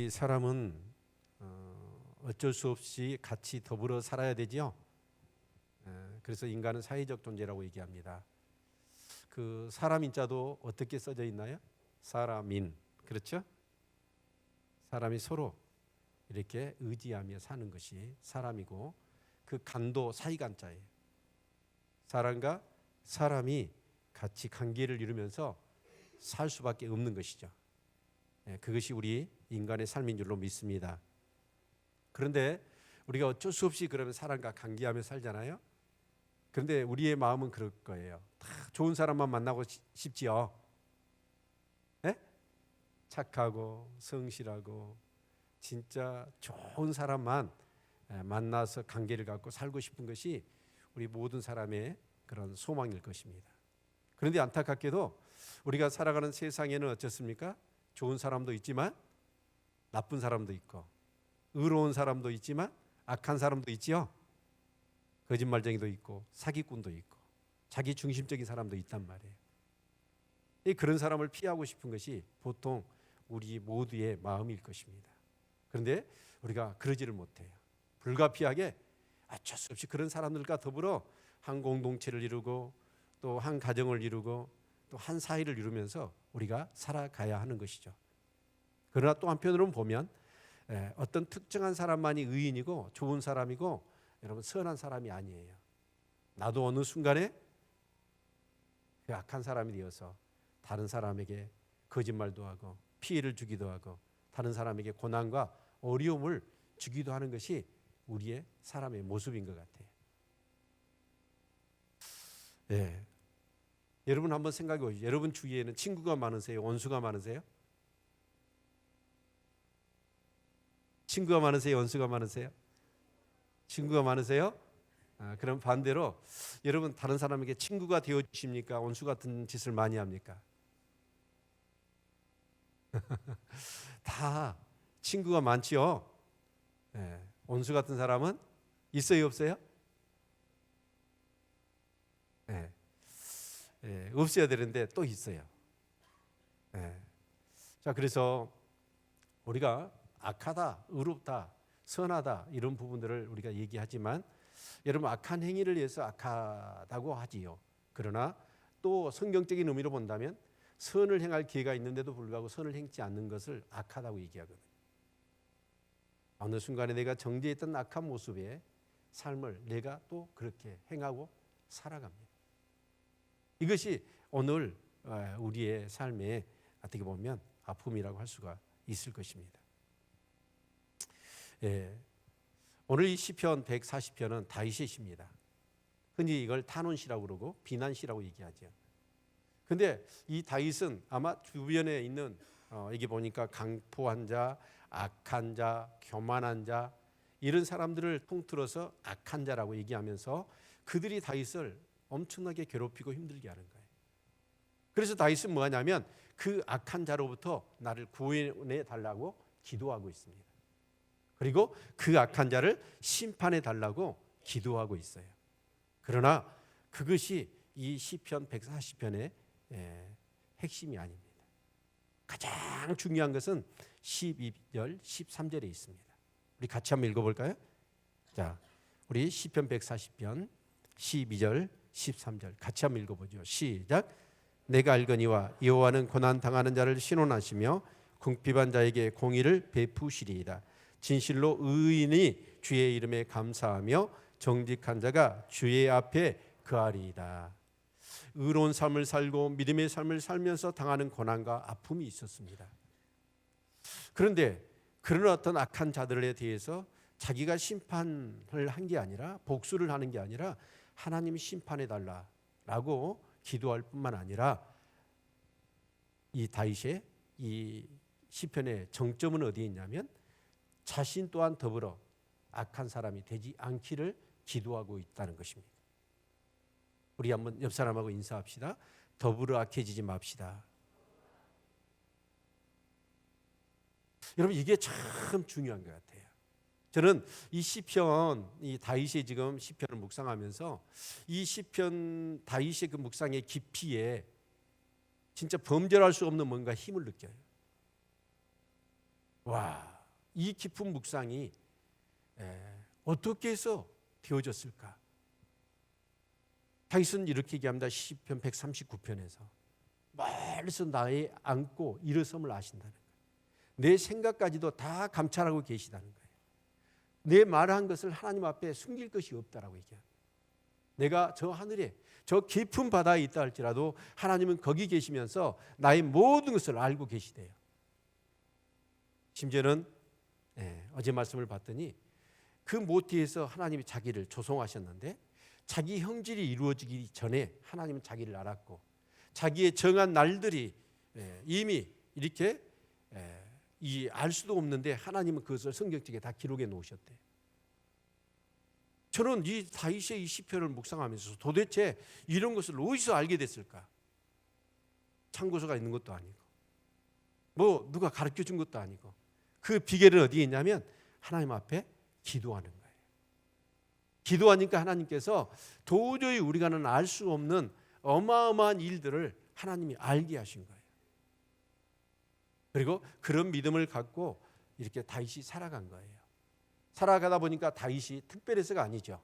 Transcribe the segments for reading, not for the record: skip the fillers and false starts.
우리 사람은 어쩔 수 없이 같이 더불어 살아야 되지요. 그래서 인간은 사회적 존재라고 얘기합니다. 그 사람인자도 어떻게 써져 있나요? 사람인. 그렇죠? 사람이 서로 이렇게 의지하며 사는 것이 사람이고, 그 간도 사이간자예요. 사람과 사람이 같이 관계를 이루면서 살 수밖에 없는 것이죠. 그것이 우리 인간의 삶인 줄로 믿습니다. 그런데 우리가 어쩔 수 없이 그러면 사람과 관계하며 살잖아요. 그런데 우리의 마음은 그럴 거예요. 다 좋은 사람만 만나고 싶지요. 네? 착하고 성실하고 진짜 좋은 사람만 만나서 관계를 갖고 살고 싶은 것이 우리 모든 사람의 그런 소망일 것입니다. 그런데 안타깝게도 우리가 살아가는 세상에는 어떻습니까? 좋은 사람도 있지만 나쁜 사람도 있고, 의로운 사람도 있지만 악한 사람도 있지요. 거짓말쟁이도 있고 사기꾼도 있고 자기 중심적인 사람도 있단 말이에요. 그런 사람을 피하고 싶은 것이 보통 우리 모두의 마음일 것입니다. 그런데 우리가 그러지를 못해요. 불가피하게 어쩔 수 없이 그런 사람들과 더불어 한 공동체를 이루고 또 한 가정을 이루고 또 한 사회를 이루면서 우리가 살아가야 하는 것이죠. 그러나 또 한편으로는 보면 어떤 특정한 사람만이 의인이고 좋은 사람이고 여러분 선한 사람이 아니에요. 나도 어느 순간에 그 악한 사람이 되어서 다른 사람에게 거짓말도 하고 피해를 주기도 하고 다른 사람에게 고난과 어려움을 주기도 하는 것이 우리의 사람의 모습인 것 같아요. 여러분 한번 생각해 보시죠. 여러분 주위에는 친구가 많으세요? 원수가 많으세요? 친구가 많으세요? 원수가 많으세요? 친구가 많으세요? 그럼 반대로 여러분 다른 사람에게 친구가 되어 주십니까? 원수 같은 짓을 많이 합니까? 다 친구가 많지요. 원수 같은 사람은 있어요, 없어요? 없어야 되는데 또 있어요. 자, 그래서 우리가 악하다, 의롭다, 선하다 이런 부분들을 우리가 얘기하지만 여러분 악한 행위를 위해서 악하다고 하지요. 그러나 또 성경적인 의미로 본다면 선을 행할 기회가 있는데도 불구하고 선을 행치 않는 것을 악하다고 얘기하거든요. 어느 순간에 내가 정죄했던 악한 모습의 삶을 내가 또 그렇게 행하고 살아갑니다. 이것이 오늘 우리의 삶에 어떻게 보면 아픔이라고 할 수가 있을 것입니다. 오늘 이 시편 140편은 다윗의 시입니다. 흔히 이걸 탄원시라고 그러고 비난시라고 얘기하죠. 그런데 이 다윗은 아마 주변에 있는 여기 보니까 강포한 자, 악한 자, 교만한 자 이런 사람들을 통틀어서 악한 자라고 얘기하면서 그들이 다윗을 엄청나게 괴롭히고 힘들게 하는 거예요. 그래서 다윗은 뭐 하냐면 그 악한 자로부터 나를 구원해 달라고 기도하고 있습니다. 그리고 그 악한 자를 심판해 달라고 기도하고 있어요. 그러나 그것이 이 시편 140편의 핵심이 아닙니다. 가장 중요한 것은 12절, 13절에 있습니다. 우리 같이 한번 읽어볼까요? 자, 우리 시편 140편 12절, 13절 같이 한번 읽어보죠. 시작. 내가 알거니와 여호와는 고난 당하는 자를 신원하시며 궁핍한 자에게 공의를 베푸시리이다. 진실로 의인이 주의 이름에 감사하며 정직한 자가 주의 앞에 거하리이다. 의로운 삶을 살고 믿음의 삶을 살면서 당하는 고난과 아픔이 있었습니다. 그런데 그런 어떤 악한 자들에 대해서 자기가 심판을 한 게 아니라 복수를 하는 게 아니라 하나님이 심판해 달라라고 기도할 뿐만 아니라 이 다윗의 이 시편의 정점은 어디에 있냐면 자신 또한 더불어 악한 사람이 되지 않기를 기도하고 있다는 것입니다. 우리 한번 옆 사람하고 인사합시다. 더불어 악해지지 맙시다. 여러분 이게 참 중요한 것 같아요. 저는 이 시편, 이 다윗의 지금 시편을 묵상하면서 이 시편 다윗의 그 묵상의 깊이에 진짜 범절할 수 없는 뭔가 힘을 느껴요. 와, 이 깊은 묵상이 어떻게 해서 되어졌을까? 다윗은 이렇게 얘기합니다. 시편 139편에서 멀리서 나의 안고 일어섬을 아신다는 거예요. 내 생각까지도 다 감찰하고 계시다는 거예요. 내 말한 것을 하나님 앞에 숨길 것이 없다라고 얘기합니다. 내가 저 하늘에 저 깊은 바다에 있다 할지라도 하나님은 거기 계시면서 나의 모든 것을 알고 계시대요. 심지어는 어제 말씀을 봤더니 그 모티에서 하나님이 자기를 조성하셨는데 자기 형질이 이루어지기 전에 하나님은 자기를 알았고 자기의 정한 날들이 이미 이렇게 알 수도 없는데 하나님은 그것을 성경책에 다 기록해 놓으셨대요. 저는 이 다윗의 이 시편을 묵상하면서 도대체 이런 것을 어디서 알게 됐을까? 참고서가 있는 것도 아니고 뭐 누가 가르쳐 준 것도 아니고 그 비결은 어디에 있냐면 하나님 앞에 기도하는 거예요. 기도하니까 하나님께서 도저히 우리가는 알 수 없는 어마어마한 일들을 하나님이 알게 하신 거예요. 그리고 그런 믿음을 갖고 이렇게 다윗이 살아간 거예요. 살아가다 보니까 다윗이 특별해서가 아니죠.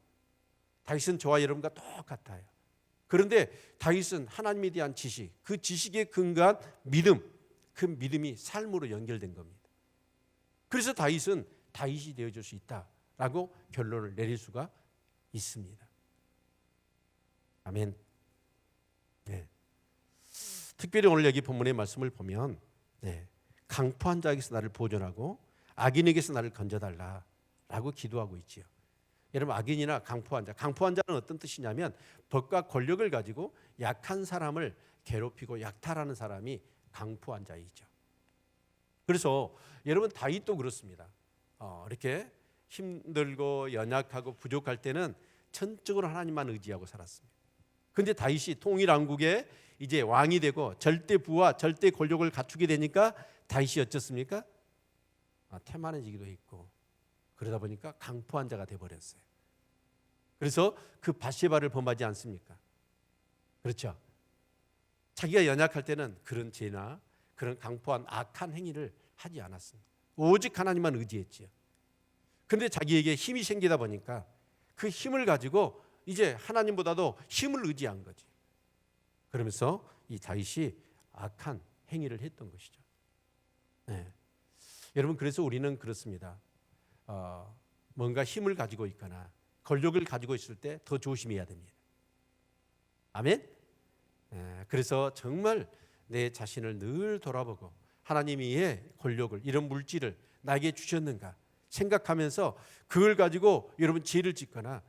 다윗은 저와 여러분과 똑같아요. 그런데 다윗은 하나님에 대한 지식, 그 지식에 근거한 믿음, 그 믿음이 삶으로 연결된 겁니다. 그래서 다윗은 다윗이 되어줄 수 있다라고 결론을 내릴 수가 있습니다. 아멘. 네. 특별히 오늘 여기 본문의 말씀을 보면 강포한 자에게서 나를 보존하고 악인에게서 나를 건져달라라고 기도하고 있지요. 여러분 악인이나 강포한 자는 어떤 뜻이냐면 법과 권력을 가지고 약한 사람을 괴롭히고 약탈하는 사람이 강포한 자이죠. 그래서 여러분 다윗도 그렇습니다. 이렇게 힘들고 연약하고 부족할 때는 전적으로 하나님만 의지하고 살았습니다. 그런데 다윗이 통일왕국에 이제 왕이 되고 절대 부와 절대 권력을 갖추게 되니까 다윗이 어쩌습니까? 태만해지기도 했고 그러다 보니까 강포한 자가 되어버렸어요. 그래서 그 밧세바를 범하지 않습니까? 그렇죠. 자기가 연약할 때는 그런 죄나 그런 강포한 악한 행위를 하지 않았습니다. 오직 하나님만 의지했지요. 그런데 자기에게 힘이 생기다 보니까 그 힘을 가지고 이제 하나님보다도 힘을 의지한 거지. 그러면서 이 다윗이 악한 행위를 했던 것이죠. 여러분 그래서 우리는 그렇습니다. 뭔가 힘을 가지고 있거나 권력을 가지고 있을 때 더 조심해야 됩니다. 아멘. 그래서 정말 내 자신을 늘 돌아보고 하나님이 왜 권력을 이런 물질을 나에게 주셨는가 생각하면서 그걸 가지고 여러분 죄를 짓거나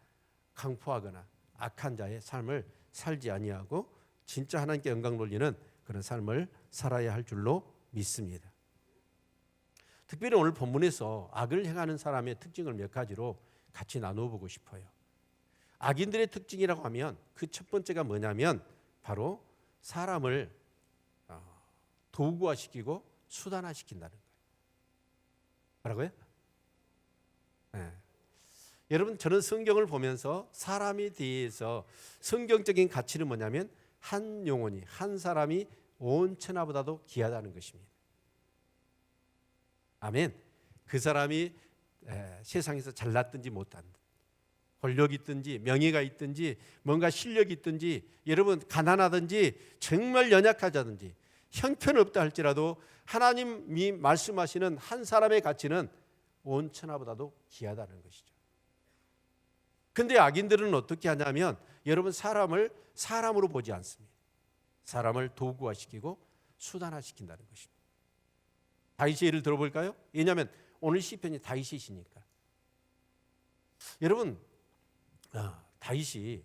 강포하거나 악한 자의 삶을 살지 아니하고 진짜 하나님께 영광 돌리는 그런 삶을 살아야 할 줄로 믿습니다. 특별히 오늘 본문에서 악을 행하는 사람의 특징을 몇 가지로 같이 나누어 보고 싶어요. 악인들의 특징이라고 하면 그 첫 번째가 뭐냐면 바로 사람을 도구화시키고 수단화시킨다는 거예요. 뭐라고요? 여러분 저는 성경을 보면서 사람에 대해서 성경적인 가치는 뭐냐면 한 영혼이 한 사람이 온 천하보다도 귀하다는 것입니다. 아멘. 그 사람이 세상에서 잘났든지 못한든 권력이 있든지 명예가 있든지 뭔가 실력이 있든지 여러분 가난하든지 정말 연약하다든지 형편없다 할지라도 하나님이 말씀하시는 한 사람의 가치는 온 천하보다도 귀하다는 것이죠. 근데 악인들은 어떻게 하냐면 여러분 사람을 사람으로 보지 않습니다. 사람을 도구화시키고 수단화시킨다는 것입니다. 다윗의 예를 들어볼까요? 왜냐하면 오늘 시편이 다윗이시니까. 여러분 다윗이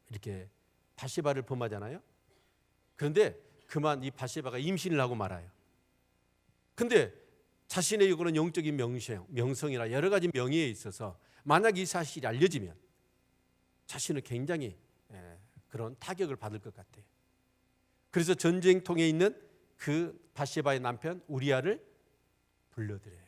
이렇게 밧세바를 범하잖아요. 그런데 그만 이 밧세바가 임신을 하고 말아요. 근데 자신의 이거는 영적인 명성이나 여러 가지 명예에 있어서 만약 이 사실이 알려지면 자신은 굉장히 그런 타격을 받을 것 같아요. 그래서 전쟁통에 있는 그 밧세바의 남편 우리아를 불러들여요.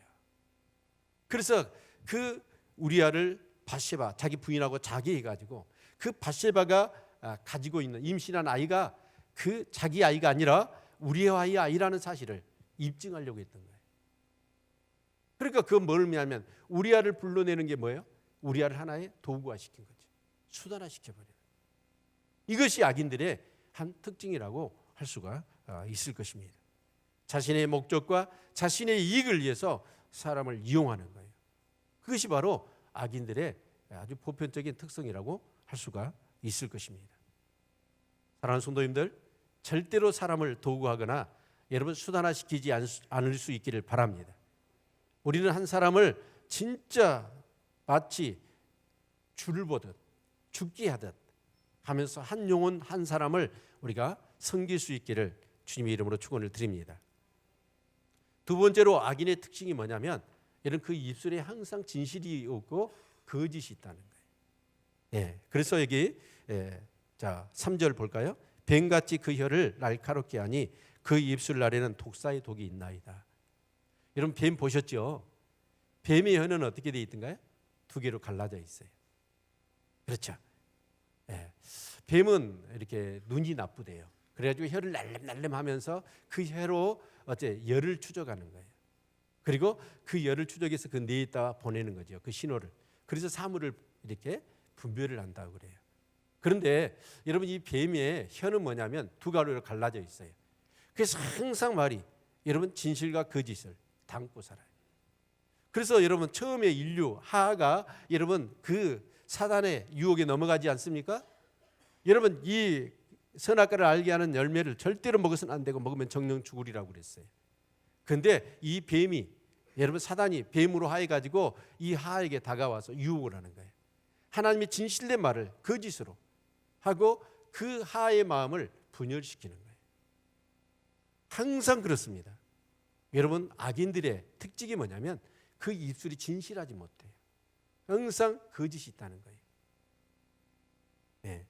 그래서 그 우리아를 밧세바 자기 부인하고 자기 해가지고 그 밧세바가 가지고 있는 임신한 아이가 그 자기 아이가 아니라 우리아의 아이라는 사실을 입증하려고 했던 거예요. 그러니까 그건 뭐냐면 우리아를 불러내는 게 뭐예요? 우리아를 하나의 도구화 시킨 거죠. 수단화 시켜버려요. 이것이 악인들의 한 특징이라고 할 수가 있을 것입니다. 자신의 목적과 자신의 이익을 위해서 사람을 이용하는 거예요. 그것이 바로 악인들의 아주 보편적인 특성이라고 할 수가 있을 것입니다. 사랑하는 성도님들, 절대로 사람을 도구하거나 여러분 수단화시키지 않을 수 있기를 바랍니다. 우리는 한 사람을 진짜 마치 줄을 보듯 죽게 하듯 하면서 한 영혼 한 사람을 우리가 섬길 수 있기를 주님의 이름으로 축원을 드립니다. 두 번째로 악인의 특징이 뭐냐면 여러분 그 입술에 항상 진실이 없고 거짓이 있다는 거예요. 예, 그래서 여기 자 3절 볼까요? 뱀같이 그 혀를 날카롭게 하니 그 입술 아래는 독사의 독이 있나이다. 여러분 뱀 보셨죠? 뱀의 혀는 어떻게 되어 있던가요? 두 개로 갈라져 있어요. 그렇죠? 예. 뱀은 이렇게 눈이 나쁘대요. 그래가지고 혀를 날름날름하면서 그 혀로 어째 열을 추적하는 거예요. 그리고 그 열을 추적해서 그 뇌에다 보내는 거죠. 그 신호를. 그래서 사물을 이렇게 분별을 한다고 그래요. 그런데 여러분 이 뱀의 혀는 뭐냐면 두 가루로 갈라져 있어요. 그래서 항상 말이 여러분 진실과 거짓을 담고 살아요. 그래서 여러분 처음에 인류 하하가 여러분 그 사단의 유혹에 넘어가지 않습니까? 여러분 이 선악과를 알게 하는 열매를 절대로 먹어서는 안 되고 먹으면 정령 죽으리라고 그랬어요. 그런데 이 뱀이 여러분 사단이 뱀으로 하해가지고 이 하하에게 다가와서 유혹을 하는 거예요. 하나님의 진실된 말을 거짓으로 하고 그 하하의 마음을 분열시키는 거예요. 항상 그렇습니다. 여러분 악인들의 특징이 뭐냐면 그 입술이 진실하지 못해요. 항상 거짓이 있다는 거예요. 네.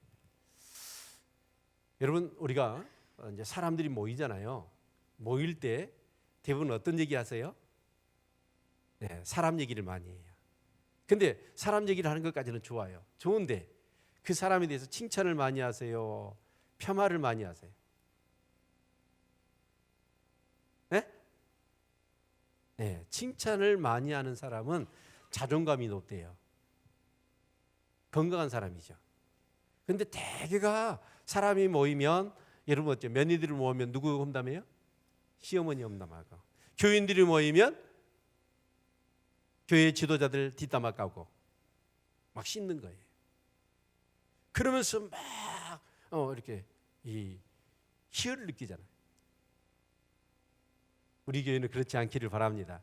여러분 우리가 이제 사람들이 모이잖아요. 모일 때 대부분 어떤 얘기 하세요? 네, 사람 얘기를 많이 해요. 근데 사람 얘기를 하는 것까지는 좋아요. 좋은데 그 사람에 대해서 칭찬을 많이 하세요? 폄하를 많이 하세요? 네? 네, 칭찬을 많이 하는 사람은 자존감이 높대요. 건강한 사람이죠. 근데 대개가 사람이 모이면 여러분 어째 며느리들 모이면 누구 험담해요? 시어머니 험담하고. 교인들이 모이면 교회 지도자들 뒷담화 까고 막 씻는 거예요. 그러면서 막 이렇게 이 희열을 느끼잖아요. 우리 교회는 그렇지 않기를 바랍니다.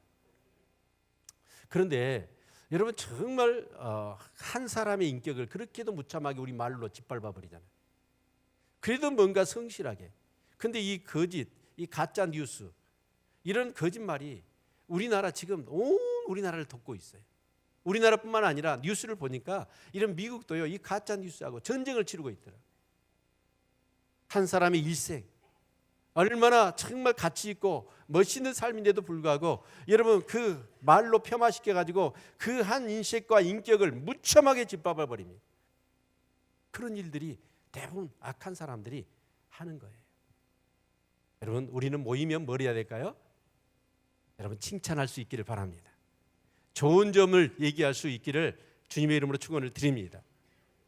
그런데 여러분 정말 한 사람의 인격을 그렇게도 무참하게 우리 말로 짓밟아 버리잖아요. 그래도 뭔가 성실하게. 근데 이 거짓, 이 가짜 뉴스 이런 거짓말이 우리나라 지금 온 우리나라를 덮고 있어요. 우리나라뿐만 아니라 뉴스를 보니까 이런 미국도요. 이 가짜 뉴스하고 전쟁을 치르고 있더라고요. 한 사람의 일생 얼마나 정말 가치 있고 멋있는 삶인데도 불구하고 여러분 그 말로 폄하시켜 가지고 그 한 인식과 인격을 무참하게 짓밟아 버립니다. 그런 일들이 대부분 악한 사람들이 하는 거예요. 여러분 우리는 모이면 뭘 해야 될까요? 여러분 칭찬할 수 있기를 바랍니다. 좋은 점을 얘기할 수 있기를 주님의 이름으로 축원을 드립니다.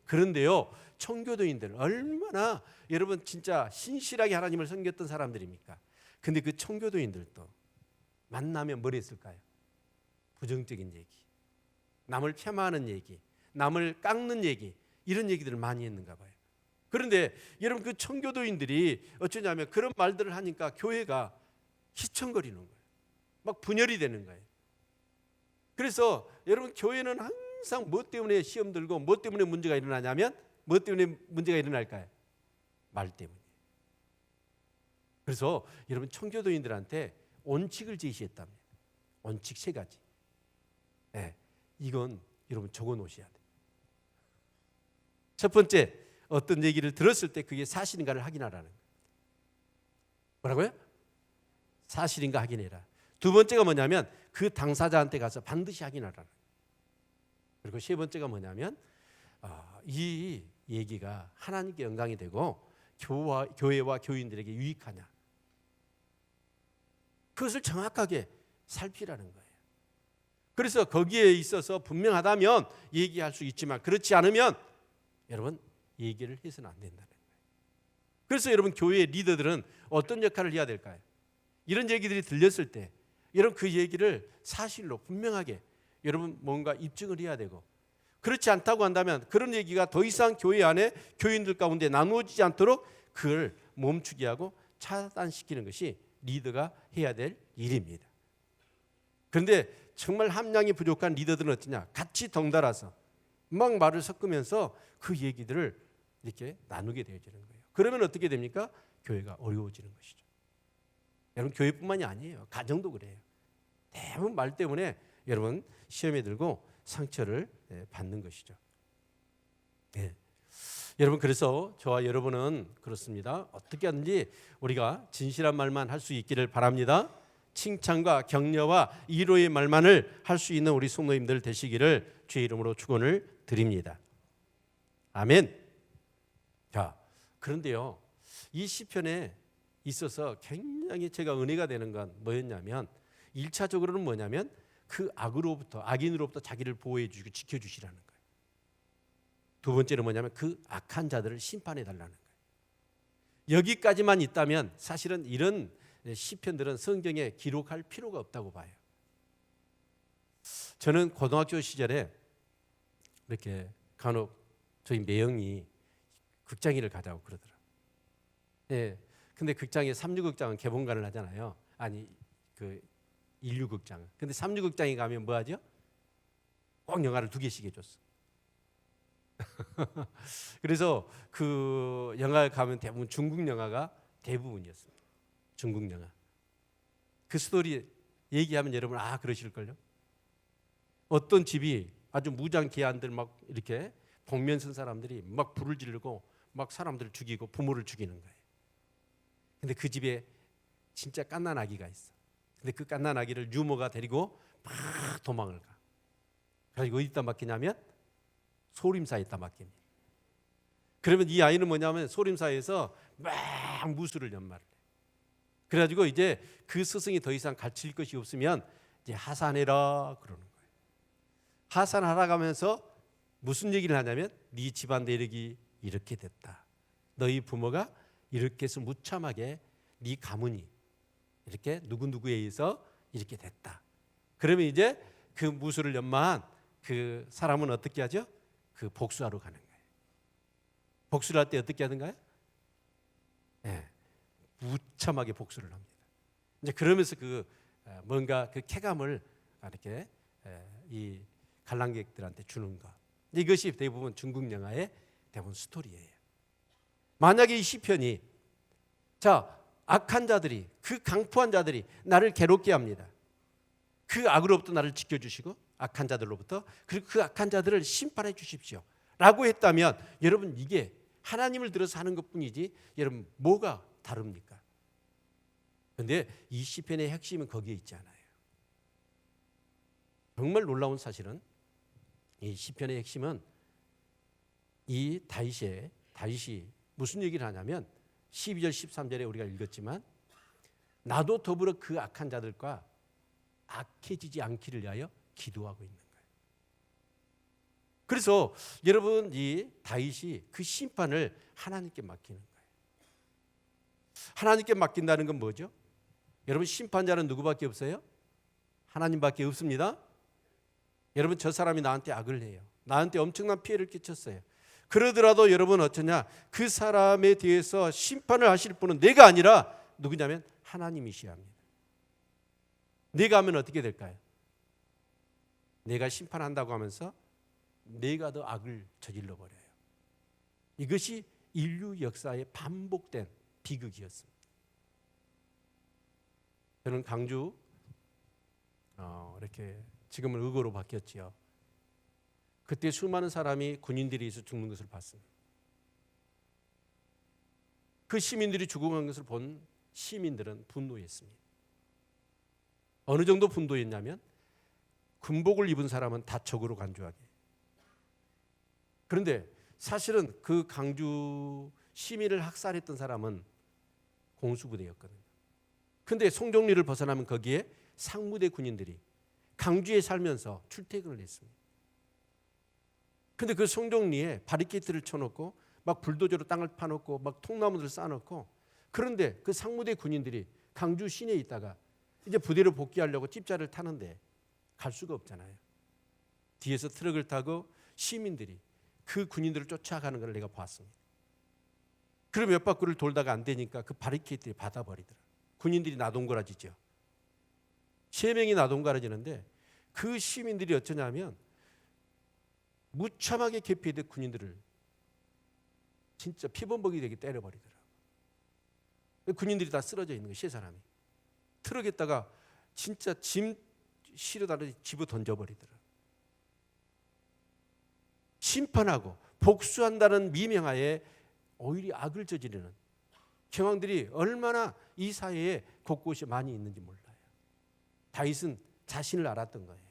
그런데요, 청교도인들 얼마나 여러분 진짜 신실하게 하나님을 섬겼던 사람들입니까? 근데 그 청교도인들도 만나면 뭘 했을까요? 부정적인 얘기, 남을 폄하하는 얘기, 남을 깎는 얘기, 이런 얘기들을 많이 했는가 봐요. 그런데 여러분 그 청교도인들이 어쩌냐면 그런 말들을 하니까 교회가 휘청거리는 거예요. 막 분열이 되는 거예요. 그래서 여러분 교회는 항상 뭐 때문에 시험 들고 뭐 때문에 문제가 일어나냐면 뭐 때문에 문제가 일어날까요? 말 때문에. 그래서 여러분 청교도인들한테 원칙을 제시했답니다. 원칙 3가지. 네, 이건 여러분 적어 놓으셔야 돼요. 첫 번째, 어떤 얘기를 들었을 때 그게 사실인가를 확인하라는 거예요. 뭐라고요? 사실인가 확인해라. 두 번째가 뭐냐면 그 당사자한테 가서 반드시 확인하라는 거예요. 그리고 세 번째가 뭐냐면 이 얘기가 하나님께 영광이 되고 교회와 교인들에게 유익하냐. 그것을 정확하게 살피라는 거예요. 그래서 거기에 있어서 분명하다면 얘기할 수 있지만 그렇지 않으면 여러분 얘기를 해서는 안 된다는 거예요. 그래서 여러분 교회의 리더들은 어떤 역할을 해야 될까요? 이런 얘기들이 들렸을 때 여러분 그 얘기를 사실로 분명하게 여러분 뭔가 입증을 해야 되고, 그렇지 않다고 한다면 그런 얘기가 더 이상 교회 안에 교인들 가운데 나누어지지 않도록 그걸 멈추게 하고 차단시키는 것이 리더가 해야 될 일입니다. 그런데 정말 함량이 부족한 리더들은 어떠냐? 같이 덩달아서 막 말을 섞으면서 그 얘기들을 이렇게 나누게 되어지는 거예요. 그러면 어떻게 됩니까? 교회가 어려워지는 것이죠. 여러분 교회뿐만이 아니에요. 가정도 그래요. 대부분 말 때문에 여러분 시험에 들고 상처를 받는 것이죠. 네. 여러분 그래서 저와 여러분은 그렇습니다. 어떻게 하든지 우리가 진실한 말만 할 수 있기를 바랍니다. 칭찬과 격려와 위로의 말만을 할 수 있는 우리 성도님들 되시기를 주의 이름으로 축원을 드립니다. 아멘. 자, 그런데요, 이 시편에 있어서 굉장히 제가 은혜가 되는 건 뭐였냐면 1차적으로는 뭐냐면 그 악으로부터, 악인으로부터 자기를 보호해 주시고 지켜주시라는 거예요. 두 번째는 뭐냐면 그 악한 자들을 심판해 달라는 거예요. 여기까지만 있다면 사실은 이런 시편들은 성경에 기록할 필요가 없다고 봐요. 저는 고등학교 시절에 이렇게 간혹 저희 매형이 극장일을 가자고 그러더라고요. 예. 근데 극장에 3류극장은 개봉관을 하잖아요. 아니 그 1류극장. 근데 3류극장에 가면 뭐 하죠? 꼭 영화를 2개씩 해줬어. 그래서 그 영화에 가면 대부분 중국 영화가 대부분이었습니다. 중국 영화. 그 스토리 얘기하면 여러분 그러실걸요? 어떤 집이 아주 무장기한들 막 이렇게 복면 쓴 사람들이 막 불을 지르고 막 사람들을 죽이고 부모를 죽이는 거예요. 근데 그 집에 진짜 갓난 아기가 있어. 근데 그 갓난 아기를 유모가 데리고 막 도망을 가. 그래서 어디다 맡기냐면 소림사에다 맡깁니다. 그러면 이 아이는 뭐냐면 소림사에서 막 무술을 연마를 해. 그래가지고 이제 그 스승이 더 이상 가르칠 것이 없으면 이제 하산해라 그러는 거예요. 하산하라 가면서 무슨 얘기를 하냐면 네 집안 내력이 이렇게 됐다. 너희 부모가 이렇게 해서 무참하게 네 가문이 이렇게 누구누구에 의해서 이렇게 됐다. 그러면 이제 그 무술을 연마한 그 사람은 어떻게 하죠? 그 복수하러 가는 거예요. 복수를 할 때 어떻게 하는가요? 네, 무참하게 복수를 합니다. 이제 그러면서 그 뭔가 그 쾌감을 이렇게 이 관람객들한테 주는 것. 이것이 대부분 중국 영화의 대부분 스토리예요. 만약에 이 시편이 악한 자들이, 그 강포한 자들이 나를 괴롭게 합니다. 그 악으로부터 나를 지켜주시고 악한 자들로부터, 그리고 그 악한 자들을 심판해 주십시오 라고 했다면 여러분 이게 하나님을 들어서 하는 것뿐이지 여러분 뭐가 다릅니까? 그런데 이 시편의 핵심은 거기에 있지 않아요. 정말 놀라운 사실은 이 시편의 핵심은 이 다윗이 무슨 얘기를 하냐면 12절 13절에 우리가 읽었지만 나도 더불어 그 악한 자들과 악해지지 않기를 위하여 기도하고 있는 거예요. 그래서 여러분 이 다윗이 그 심판을 하나님께 맡기는 거예요. 하나님께 맡긴다는 건 뭐죠? 여러분 심판자는 누구밖에 없어요? 하나님밖에 없습니다. 여러분 저 사람이 나한테 악을 해요. 나한테 엄청난 피해를 끼쳤어요. 그러더라도 여러분 어쩌냐? 그 사람에 대해서 심판을 하실 분은 내가 아니라 누구냐면 하나님이셔야 합니다. 내가 하면 어떻게 될까요? 내가 심판한다고 하면서 내가 더 악을 저질러 버려요. 이것이 인류 역사에 반복된 비극이었습니다. 저는 강주 이렇게 지금은 의거로 바뀌었지요. 그때 수많은 사람이 군인들이 있어 죽는 것을 봤습니다. 그 시민들이 죽어간 것을 본 시민들은 분노했습니다. 어느 정도 분노했냐면 군복을 입은 사람은 다 적으로 간주하게. 그런데 사실은 그 강주 시민을 학살했던 사람은 공수부대였거든요. 그런데 송정리를 벗어나면 거기에 상무대 군인들이 강주에 살면서 출퇴근을 했습니다. 근데 그 송정리에 바리케이트를 쳐놓고 막 불도저로 땅을 파놓고 막 통나무들을 쌓아놓고, 그런데 그 상무대 군인들이 강주 시내에 있다가 이제 부대로 복귀하려고 집자를 타는데 갈 수가 없잖아요. 뒤에서 트럭을 타고 시민들이 그 군인들을 쫓아가는 걸 내가 봤습니다. 그럼 몇 바퀴를 돌다가 안 되니까 그 바리케이트를 받아버리더라. 군인들이 나동거라지죠. 3명이 나동거라지는데 그 시민들이 어쩌냐면 무참하게 개피된 군인들을 진짜 피범벅이 되게 때려버리더라고요. 군인들이 다 쓰러져 있는 거예요. 세 사람이. 트럭에다가 진짜 짐 실어다가 집어 던져버리더라고요. 심판하고 복수한다는 미명하에 오히려 악을 저지르는 경황들이 얼마나 이 사회에 곳곳이 많이 있는지 몰라요. 다윗은 자신을 알았던 거예요.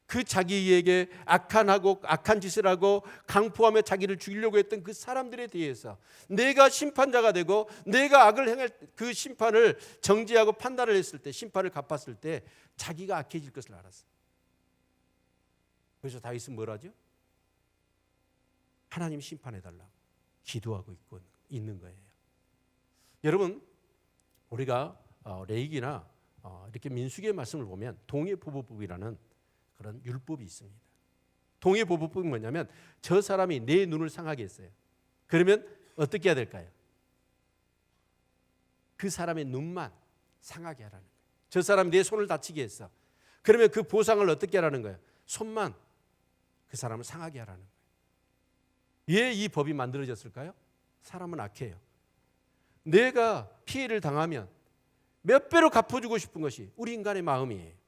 그 자기에게 악한 짓을 하고 강포하며 자기를 죽이려고 했던 그 사람들에 대해서 내가 심판자가 되고 내가 악을 행할 그 심판을 정죄하고 판단을 했을 때, 심판을 갚았을 때 자기가 악해질 것을 알았어요. 그래서 다윗은 뭘 하죠? 하나님 심판해달라고 기도하고 있는 거예요. 여러분, 우리가 레위기나 이렇게 민수기의 말씀을 보면 동해보복법이라는 그런 율법이 있습니다. 동해보복법이 뭐냐면 저 사람이 내 눈을 상하게 했어요. 그러면 어떻게 해야 될까요? 그 사람의 눈만 상하게 하라는 거예요. 저 사람이 내 손을 다치게 했어. 그러면 그 보상을 어떻게 하라는 거예요? 손만 그 사람을 상하게 하라는 거예요. 왜 이 법이 만들어졌을까요? 사람은 악해요. 내가 피해를 당하면 몇 배로 갚아주고 싶은 것이 우리 인간의 마음이에요.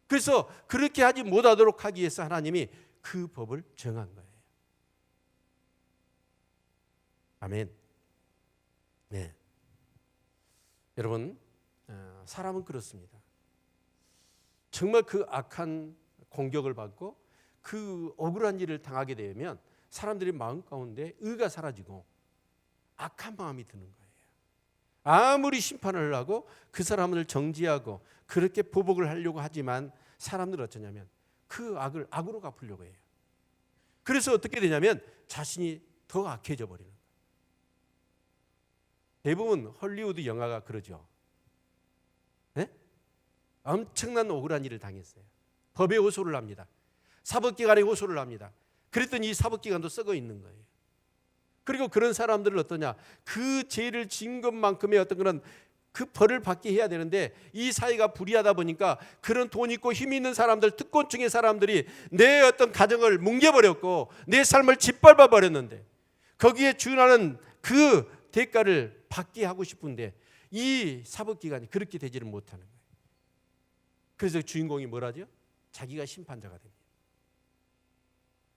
그래서 그렇게 하지 못하도록 하기 위해서 하나님이 그 법을 정한 거예요. 아멘. 네. 여러분, 사람은 그렇습니다. 정말 그 악한 공격을 받고 그 억울한 일을 당하게 되면 사람들의 마음 가운데 의가 사라지고 악한 마음이 드는 거예요. 아무리 심판을 하고 그 사람을 정지하고 그렇게 보복을 하려고 하지만 사람들은 어쩌냐면 그 악을 악으로 갚으려고 해요. 그래서 어떻게 되냐면 자신이 더 악해져 버리는 거예요. 대부분 헐리우드 영화가 그러죠. 네? 엄청난 억울한 일을 당했어요. 법에 호소를 합니다. 사법기관에 호소를 합니다. 그랬더니 이 사법기관도 썩어 있는 거예요. 그리고 그런 사람들을 어떠냐, 그 죄를 지은 것만큼의 어떤 그런 그 벌을 받게 해야 되는데 이 사회가 불의하다 보니까 그런 돈 있고 힘 있는 사람들, 특권층의 사람들이 내 어떤 가정을 뭉개버렸고 내 삶을 짓밟아 버렸는데 거기에 준하는 그 대가를 받게 하고 싶은데 이 사법기관이 그렇게 되지를 못하는 거예요. 그래서 주인공이 뭐라죠? 자기가 심판자가 됩니다.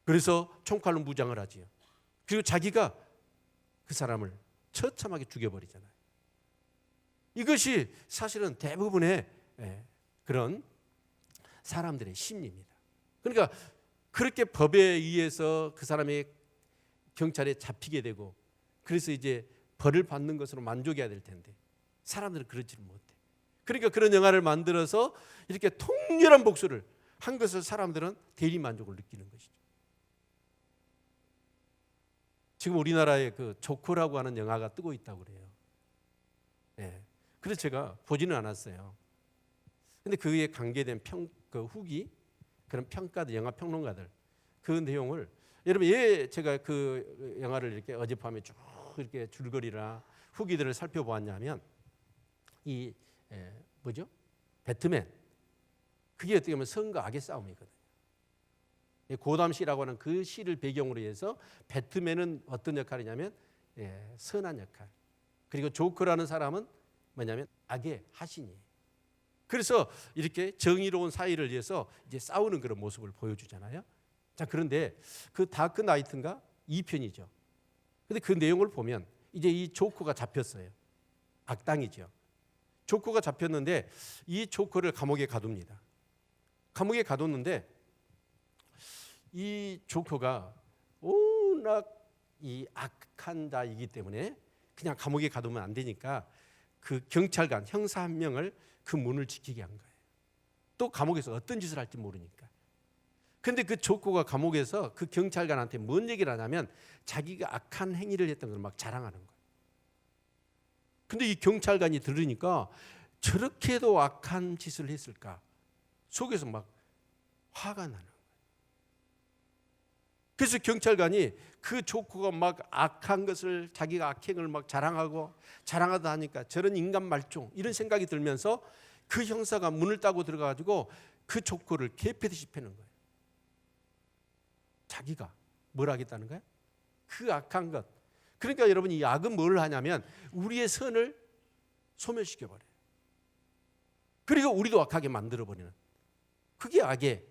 그래서 총칼로 무장을 하지요. 그리고 자기가 그 사람을 처참하게 죽여버리잖아요. 이것이 사실은 대부분의 그런 사람들의 심리입니다. 그러니까 그렇게 법에 의해서 그 사람이 경찰에 잡히게 되고 그래서 이제 벌을 받는 것으로 만족해야 될 텐데 사람들은 그렇지를 못해. 그러니까 그런 영화를 만들어서 이렇게 통렬한 복수를 한 것을 사람들은 대리 만족을 느끼는 것이죠. 지금 우리나라에 그 조커라고 하는 영화가 뜨고 있다고 그래요. 네. 그래서 제가 보지는 않았어요. 근데 그에 관계된 그 후기, 그런 평가들, 영화 평론가들 그 내용을 여러분 제가 그 영화를 이렇게 어젯밤에 쭉 이렇게 줄거리나 후기들을 살펴보았냐면 이 뭐죠? 배트맨, 그게 어떻게 보면 선과 악의 싸움이거든요. 고담 시라고 하는 그 시를 배경으로 해서 배트맨은 어떤 역할이냐면 선한 역할, 그리고 조커라는 사람은 뭐냐면 악의 하신이에요. 그래서 이렇게 정의로운 사회를 위해서 이제 싸우는 그런 모습을 보여주잖아요. 자, 그런데 그 다크 나이트인가 2편이죠. 근데 그 내용을 보면 이제 이 조커가 잡혔어요. 악당이죠. 조커가 잡혔는데 이 조커를 감옥에 가둡니다. 감옥에 가뒀는데 이 조커가 워낙 이 악한 자이기 때문에 그냥 감옥에 가두면 안 되니까 그 경찰관 형사 한 명을 그 문을 지키게 한 거예요. 또 감옥에서 어떤 짓을 할지 모르니까. 근데 그 조코가 감옥에서 그 경찰관한테 뭔 얘기를 하냐면 자기가 악한 행위를 했던 걸 막 자랑하는 거예요. 근데 이 경찰관이 들으니까 저렇게도 악한 짓을 했을까? 속에서 막 화가 나는 거예요. 그래서 경찰관이 그 조코가 막 악한 것을, 자기가 악행을 막 자랑하다 하니까 저런 인간 말종 이런 생각이 들면서 그 형사가 문을 따고 들어가가지고 그 조코를 개패듯이 패는 거예요. 자기가 뭘 하겠다는 거야? 그 악한 것. 그러니까 여러분, 이 악은 뭘 하냐면 우리의 선을 소멸시켜버려요. 그리고 우리도 악하게 만들어버리는, 그게 악의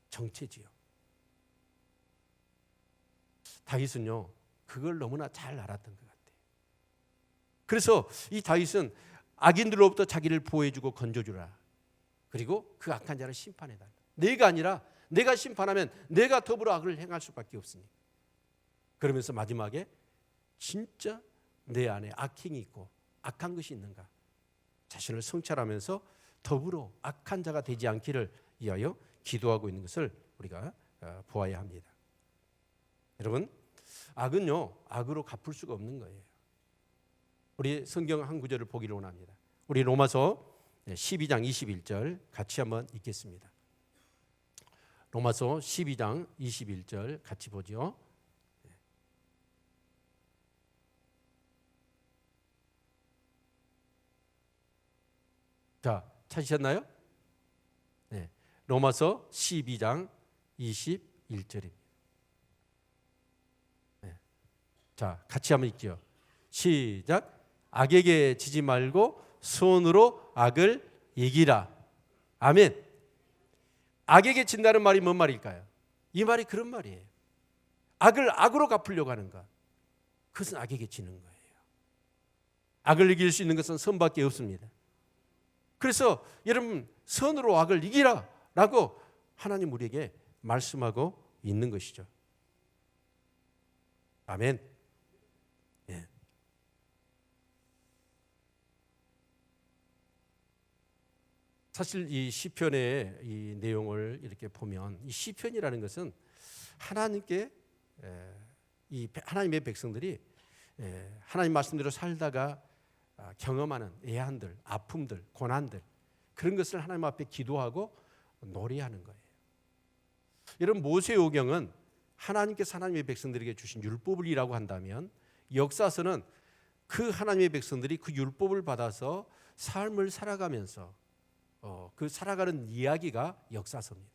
정체지요. 다윗은요 그걸 너무나 잘 알았던 것 같아요. 그래서 이 다윗은 악인들로부터 자기를 보호해주고 건져주라. 그리고 그 악한 자를 심판해달라. 내가 아니라 내가 심판하면 내가 더불어 악을 행할 수밖에 없으니. 그러면서 마지막에 진짜 내 안에 악행이 있고 악한 것이 있는가, 자신을 성찰하면서 더불어 악한 자가 되지 않기를 위하여 기도하고 있는 것을 우리가 보아야 합니다. 여러분, 악은요 악으로 갚을 수가 없는 거예요. 우리 성경 한 구절을 보기를 원합니다. 우리 로마서 12장 21절 같이 한번 읽겠습니다. 로마서 12장 21절 같이 보죠. 자, 찾으셨나요? 네, 로마서 12장 21절입니다. 네. 자, 같이 한번 읽죠. 시작. 악에게 지지 말고 손으로 악을 이기라. 아멘. 악에게 진다는 말이 뭔 말일까요? 이 말이 그런 말이에요. 악을 악으로 갚으려고 하는 것, 그것은 악에게 지는 거예요. 악을 이길 수 있는 것은 선밖에 없습니다. 그래서 여러분, 선으로 악을 이기라 라고 하나님 우리에게 말씀하고 있는 것이죠. 아멘. 예. 사실 이 시편의 이 내용을 이렇게 보면, 이 시편이라는 것은 하나님께 이 하나님의 백성들이 하나님 말씀대로 살다가 경험하는 애한들, 아픔들, 고난들, 그런 것을 하나님 앞에 기도하고 노래하는 거예요. 여러분, 모세오경은 하나님께서 하나님의 백성들에게 주신 율법이라고 한다면, 역사서는 그 하나님의 백성들이 그 율법을 받아서 삶을 살아가면서 그 살아가는 이야기가 역사서입니다.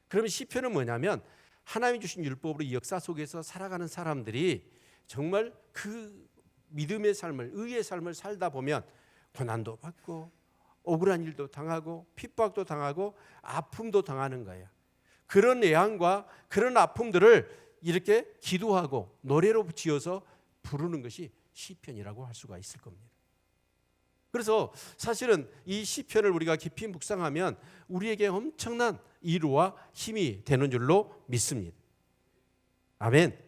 그러면 시편은 뭐냐면 하나님이 주신 율법으로 이 역사 속에서 살아가는 사람들이 정말 그 믿음의 삶을, 의의 삶을 살다 보면 고난도 받고 억울한 일도 당하고 핍박도 당하고 아픔도 당하는 거예요. 그런 애환과 그런 아픔들을 이렇게 기도하고 노래로 지어서 부르는 것이 시편이라고 할 수가 있을 겁니다. 그래서 사실은 이 시편을 우리가 깊이 묵상하면 우리에게 엄청난 위로와 힘이 되는 줄로 믿습니다. 아멘.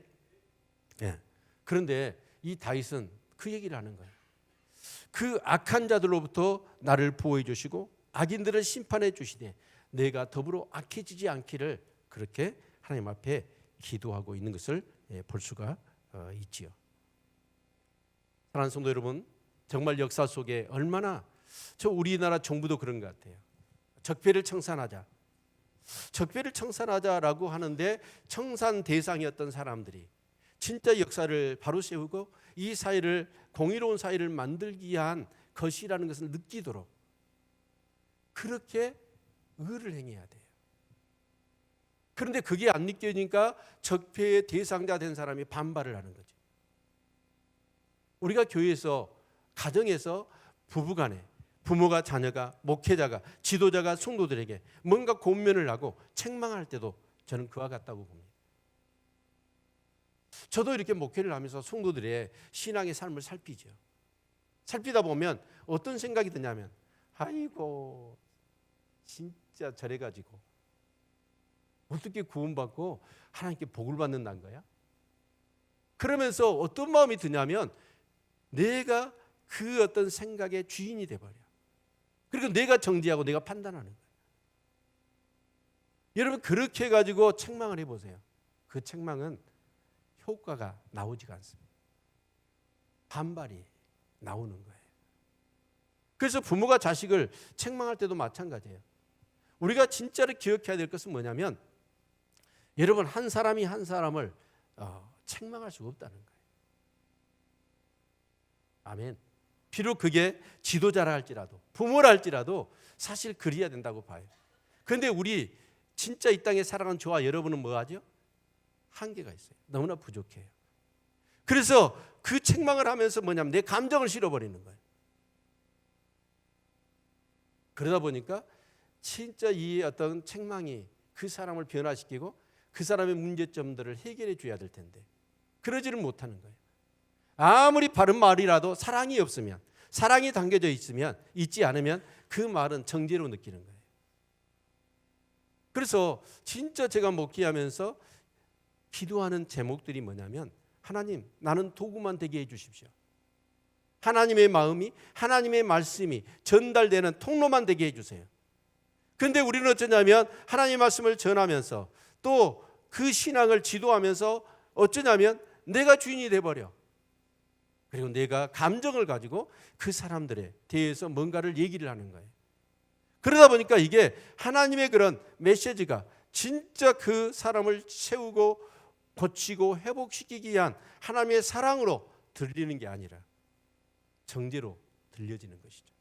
예. 그런데 이 다윗은 그 얘기를 하는 거예요. 그 악한 자들로부터 나를 보호해 주시고 악인들을 심판해 주시되 내가 더불어 악해지지 않기를, 그렇게 하나님 앞에 기도하고 있는 것을 볼 수가 있지요. 사랑하는 성도 여러분, 정말 역사 속에 얼마나, 저 우리나라 정부도 그런 것 같아요. 적폐를 청산하자. 적폐를 청산하자라고 하는데 청산 대상이었던 사람들이 진짜 역사를 바로 세우고 이 사회를, 공의로운 사회를 만들기 위한 것이라는 것을 느끼도록 그렇게 의를 행해야 돼요. 그런데 그게 안 느껴지니까 적폐의 대상자 된 사람이 반발을 하는 거죠. 우리가 교회에서, 가정에서 부부간에, 부모가 자녀가, 목회자가, 지도자가 성도들에게 뭔가 권면을 하고 책망할 때도 저는 그와 같다고 봅니다. 저도 이렇게 목회를 하면서 성도들의 신앙의 삶을 살피죠. 살피다 보면 어떤 생각이 드냐면, 아이고 진짜 저래가지고 어떻게 구원받고 하나님께 복을 받는다는 거야? 그러면서 어떤 마음이 드냐면 내가 그 어떤 생각의 주인이 돼버려. 그리고 내가 정죄하고 내가 판단하는 거야. 여러분 그렇게 해가지고 책망을 해보세요. 그 책망은 효과가 나오지가 않습니다. 반발이 나오는 거예요. 그래서 부모가 자식을 책망할 때도 마찬가지예요. 우리가 진짜로 기억해야 될 것은 뭐냐면 여러분 한 사람이 한 사람을 책망할 수가 없다는 거예요. 아멘. 비록 그게 지도자라 할지라도 부모라 할지라도 사실 그래야 된다고 봐요. 그런데 우리 진짜 이 땅에 살아가는 저와 여러분은 뭐하죠? 한계가 있어요. 너무나 부족해요. 그래서 그 책망을 하면서 뭐냐면 내 감정을 실어버리는 거예요. 그러다 보니까 진짜 이 어떤 책망이 그 사람을 변화시키고 그 사람의 문제점들을 해결해 줘야 될 텐데 그러지를 못하는 거예요. 아무리 바른 말이라도 사랑이 없으면, 사랑이 담겨져 있지 않으면 그 말은 정죄로 느끼는 거예요. 그래서 진짜 제가 목회하면서 기도하는 제목들이 뭐냐면 하나님, 나는 도구만 되게 해 주십시오. 하나님의 마음이, 하나님의 말씀이 전달되는 통로만 되게 해 주세요. 그런데 우리는 어쩌냐면 하나님의 말씀을 전하면서 또 그 신앙을 지도하면서 어쩌냐면 내가 주인이 돼버려. 그리고 내가 감정을 가지고 그 사람들에 대해서 뭔가를 얘기를 하는 거예요. 그러다 보니까 이게 하나님의 그런 메시지가 진짜 그 사람을 세우고 고치고 회복시키기 위한 하나님의 사랑으로 들리는 게 아니라 정죄로 들려지는 것이죠.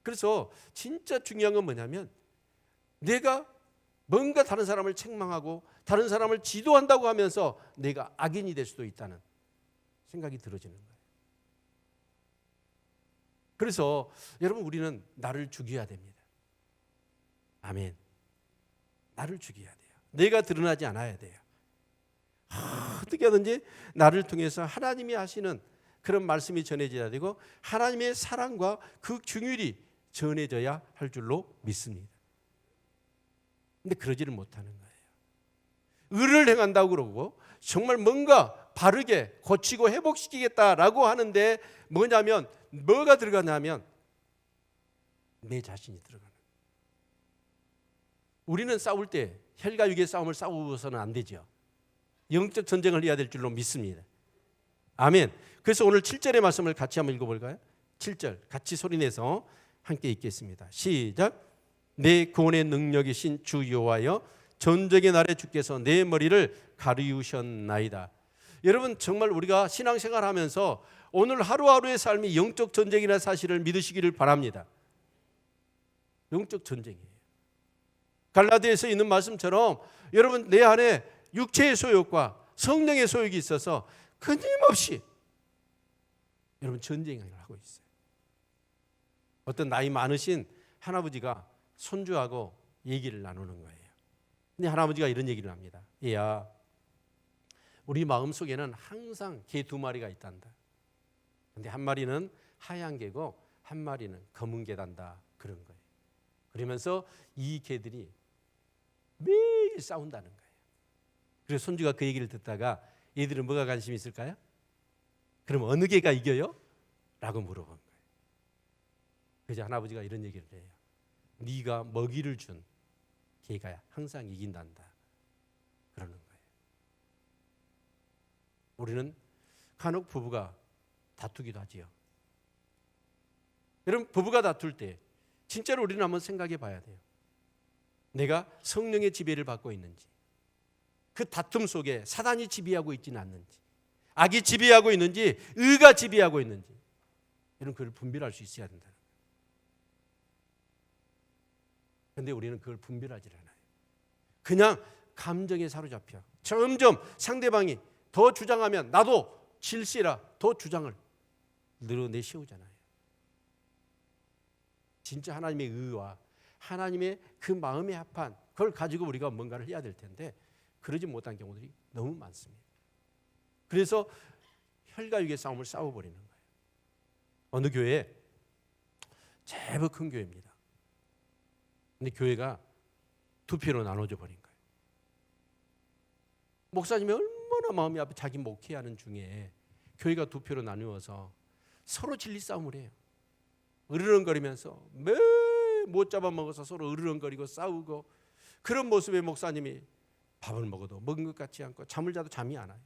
그래서 진짜 중요한 건 뭐냐면 내가 뭔가 다른 사람을 책망하고 다른 사람을 지도한다고 하면서 내가 악인이 될 수도 있다는 생각이 들어지는 거예요. 그래서 여러분 우리는 나를 죽여야 됩니다. 아멘. 나를 죽여야 돼요. 내가 드러나지 않아야 돼요. 어떻게 하든지 나를 통해서 하나님이 하시는 그런 말씀이 전해져야 되고 하나님의 사랑과 그 긍휼이 전해져야 할 줄로 믿습니다. 근데 그러지를 못하는 거예요. 의를 행한다고 그러고 정말 뭔가 바르게 고치고 회복시키겠다라고 하는데 뭐냐면 뭐가 들어가냐면 내 자신이 들어가는 거예요. 우리는 싸울 때 혈과 육의 싸움을 싸우고서는 안 되죠. 영적 전쟁을 해야 될 줄로 믿습니다. 아멘. 그래서 오늘 7절의 말씀을 같이 한번 읽어볼까요? 7절 같이 소리내서 함께 읽겠습니다. 시작. 내 구원의 능력이신 주 여호와여 전쟁의 날에 주께서 내 머리를 가리우셨나이다. 여러분 정말 우리가 신앙생활하면서 오늘 하루하루의 삶이 영적 전쟁이라는 사실을 믿으시기를 바랍니다. 영적 전쟁이에요. 갈라디아에서 있는 말씀처럼 여러분 내 안에 육체의 소욕과 성령의 소욕이 있어서 끊임없이 여러분 전쟁을 하고 있어요. 어떤 나이 많으신 할아버지가 손주하고 얘기를 나누는 거예요. 근데 할아버지가 이런 얘기를 합니다. 얘야, 우리 마음속에는 항상 개 두 마리가 있단다. 근데 한 마리는 하얀 개고 한 마리는 검은 개단다. 그런 거예요. 그러면서 이 개들이 매일 싸운다는 거예요. 그래서 손주가 그 얘기를 듣다가 얘들은 뭐가 관심이 있을까요? 그럼 어느 개가 이겨요? 라고 물어본 거예요. 그래서 할아버지가 이런 얘기를 해요. 네가 먹이를 준 개가 항상 이긴단다. 그러는 거예요. 우리는 간혹 부부가 다투기도 하지요. 여러분 부부가 다툴 때 진짜로 우리는 한번 생각해 봐야 돼요. 내가 성령의 지배를 받고 있는지, 그 다툼 속에 사단이 지배하고 있지는 않는지, 악이 지배하고 있는지, 의가 지배하고 있는지, 이런 그걸 분별할 수 있어야 된다. 그런데 우리는 그걸 분별하지 않아요. 그냥 감정에 사로잡혀 점점 상대방이 더 주장하면 나도 질시라 더 주장을 늘어내세우잖아요. 진짜 하나님의 의와 하나님의 그 마음에 합한 그걸 가지고 우리가 뭔가를 해야 될 텐데 그러지 못한 경우들이 너무 많습니다. 그래서 혈과 육의 싸움을 싸워버리는 거예요. 어느 교회에 제법 큰 교회입니다. 근데 교회가 두 표로 나눠져 버린 거예요. 목사님이 얼마나 마음이 아파 자기 목회하는 중에 교회가 두 표로 나누어서 서로 진리 싸움을 해요. 으르렁거리면서 매 못 잡아먹어서 서로 으르렁거리고 싸우고 그런 모습의 목사님이 밥을 먹어도 먹은 것 같지 않고 잠을 자도 잠이 안 와요.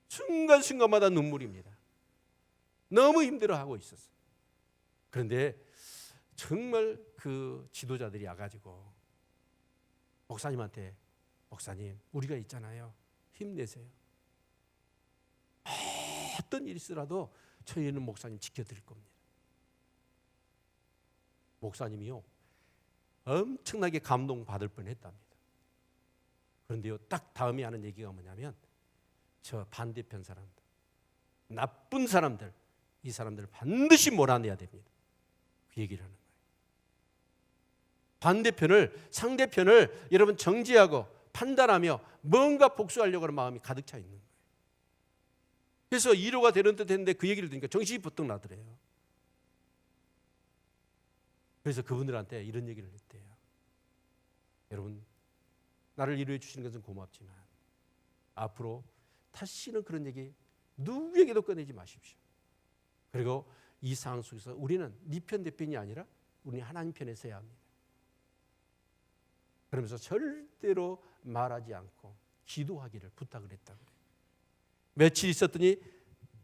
순간순간마다 눈물입니다. 너무 힘들어하고 있었어요. 그런데 정말 그 지도자들이 와가지고 목사님한테, 목사님 우리가 있잖아요, 힘내세요. 어떤 일이 있어도 저희는 목사님 지켜드릴 겁니다. 목사님이요 엄청나게 감동받을 뻔했답니다. 그런데요 딱 다음에 하는 얘기가 뭐냐면, 저 반대편 사람들, 나쁜 사람들, 이 사람들을 반드시 몰아내야 됩니다. 그 얘기를 하는 거예요. 반대편을, 상대편을 여러분 정지하고 판단하며 뭔가 복수하려고 하는 마음이 가득 차 있는 거예요. 그래서 위로가 되는 듯 했는데 그 얘기를 들으니까 정신이 부쩍 나더래요. 그래서 그분들한테 이런 얘기를 했대요. 여러분, 나를 위로해 주시는 것은 고맙지만 앞으로 다시는 그런 얘기 누구에게도 꺼내지 마십시오. 그리고 이 상황 속에서 우리는 네 편 내 편이 아니라 우리는 하나님 편에 서야 합니다. 그러면서 절대로 말하지 않고 기도하기를 부탁을 했다고 그래요. 며칠 있었더니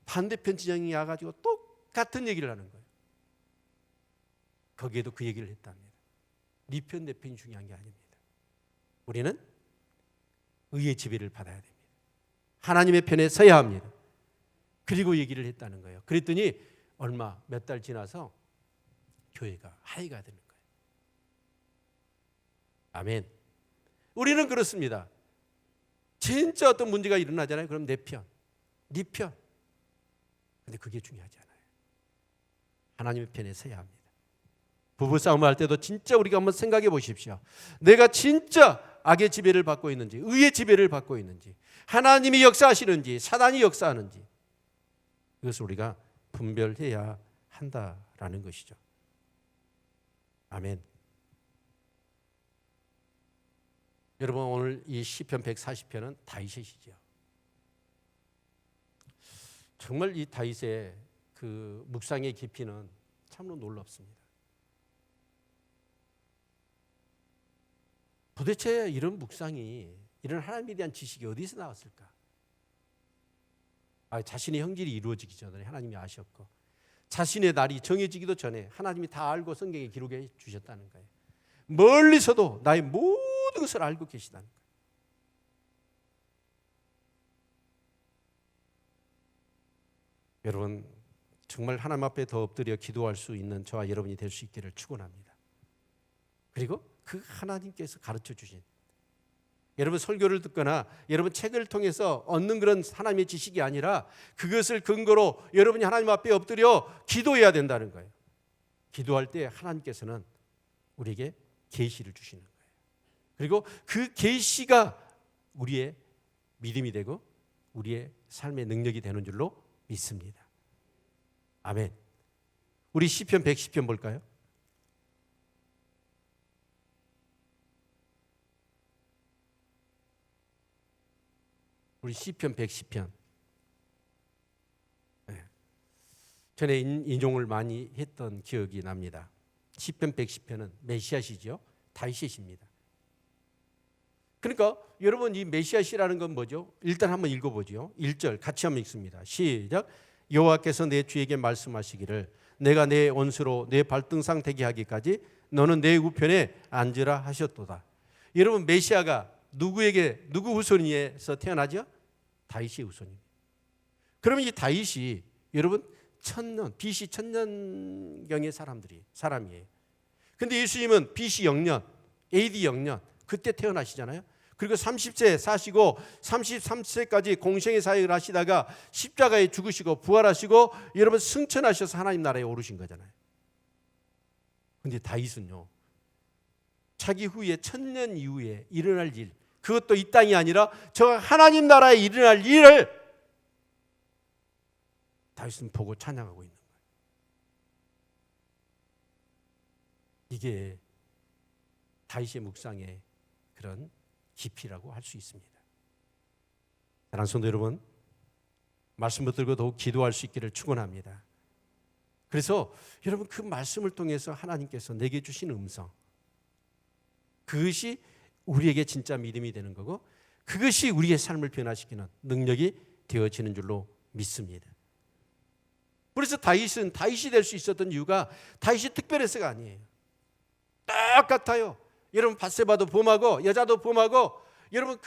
반대편 진영이 와가지고 똑같은 얘기를 하는 거예요. 거기에도 그 얘기를 했답니다. 네 편 내 편이 중요한 게 아닙니다. 우리는 의의 지배를 받아야 됩니다. 하나님의 편에 서야 합니다. 그리고 얘기를 했다는 거예요. 그랬더니 얼마 몇 달 지나서 교회가 하이가 되는 거예요. 아멘. 우리는 그렇습니다. 진짜 어떤 문제가 일어나잖아요. 그럼 내 편, 네 편. 근데 그게 중요하지 않아요. 하나님의 편에 서야 합니다. 부부싸움을 할 때도 진짜 우리가 한번 생각해 보십시오. 내가 진짜 악의 지배를 받고 있는지, 의의 지배를 받고 있는지, 하나님이 역사하시는지, 사단이 역사하는지, 이것을 우리가 분별해야 한다라는 것이죠. 아멘. 여러분, 오늘 이 시편 140편은 다윗이시죠. 정말 이 다윗의 그 묵상의 깊이는 참으로 놀랍습니다. 도대체 이런 묵상이, 이런 하나님에 대한 지식이 어디서 나왔을까? 자신의 형질이 이루어지기 전에 하나님이 아셨고, 자신의 날이 정해지기도 전에 하나님이 다 알고 성경에 기록해 주셨다는 거예요. 멀리서도 나의 모든 것을 알고 계시다는 거예요. 여러분, 정말 하나님 앞에 더 엎드려 기도할 수 있는 저와 여러분이 될 수 있기를 축원합니다. 그리고 그 하나님께서 가르쳐 주신, 여러분 설교를 듣거나 여러분 책을 통해서 얻는 그런 하나님의 지식이 아니라 그것을 근거로 여러분이 하나님 앞에 엎드려 기도해야 된다는 거예요. 기도할 때 하나님께서는 우리에게 계시를 주시는 거예요. 그리고 그 계시가 우리의 믿음이 되고 우리의 삶의 능력이 되는 줄로 믿습니다. 아멘. 우리 시편 110편 볼까요? 우리 시편 110편. 전에 인용을 많이 했던 기억이 납니다. 시편 110편은 메시아시죠. 다윗이십니다. 그러니까 여러분, 이 메시아시라는 건 뭐죠? 일단 한번 읽어보죠. 1절 같이 한번 읽습니다. 시작. 여호와께서 내 주에게 말씀하시기를 내가 내 원수로 내 발등상 되게 하기까지 너는 내 우편에 앉으라 하셨도다. 여러분, 메시아가 누구에게, 누구 후손에서 태어나죠? 다윗의 후손입니다. 그러면 이 다윗이 여러분 천년, BC 1000년경의 사람이에요. 근데 예수님은 BC 0년, AD 0년 그때 태어나시잖아요. 그리고 30세 사시고 33세까지 공생의 사역을 하시다가 십자가에 죽으시고 부활하시고 여러분 승천하셔서 하나님 나라에 오르신 거잖아요. 근데 다윗은요, 자기 후에 1000년 이후에 일어날 일, 그것도 이 땅이 아니라 저 하나님 나라에 일어날 일을 다윗은 보고 찬양하고 있는 거예요. 이게 다윗의 묵상의 그런 깊이라고 할 수 있습니다. 사랑하는 성도 여러분, 말씀 붙들고 더욱 기도할 수 있기를 축원합니다. 그래서 여러분, 그 말씀을 통해서 하나님께서 내게 주신 음성, 그것이 우리에게 진짜 믿음이 되는 거고 그것이 우리의 삶을 변화시키는 능력이 되어지는 줄로 믿습니다. 그래서 다윗은 다윗이 될 수 있었던 이유가 다윗이 특별해서가 아니에요. 똑같아요. 여러분 밧세바도 범하고 여자도 범하고 여러분